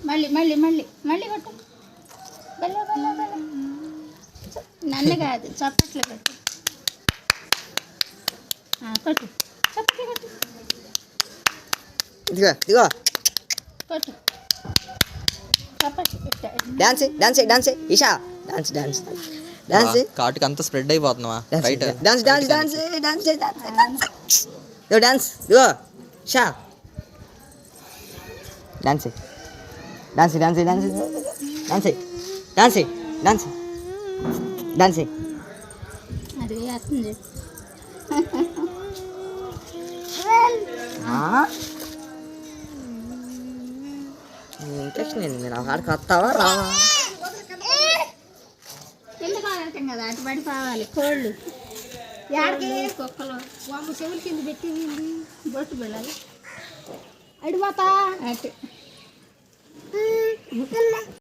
మళ్ళీ మళ్ళీ మళ్ళీ మళ్ళీ కొట్టు. నన్ను కాదు, చప్పట్లు కొట్టు. కొట్టు, చప్పట్లు కొట్టు. ఇదిగో ఇదిగో కొట్టు, చప్పట్లు కొట్టు. Dance dance dance Isha dance dance dance. కాటుకి అంతా స్ప్రెడ్ అయిపోతున్నావా? Right. Dance dance dance dance dance. ఇదిగో డాన్స్. ఇదిగో షా dance dance dance dance dance dance dance dance. అది వస్తుంది. ఇంట్రెస్ట్ లేదు. మీరు ఆడికి వస్తావా రావా? ఎందుకు ఆడటం కదా, అటు పడిపోవాలి కోళ్ళు. యాడికి కుక్కలు వాము చెవుల కింద పెట్టి బొట్టు వెళ్ళాలి. అడిపోతా అటు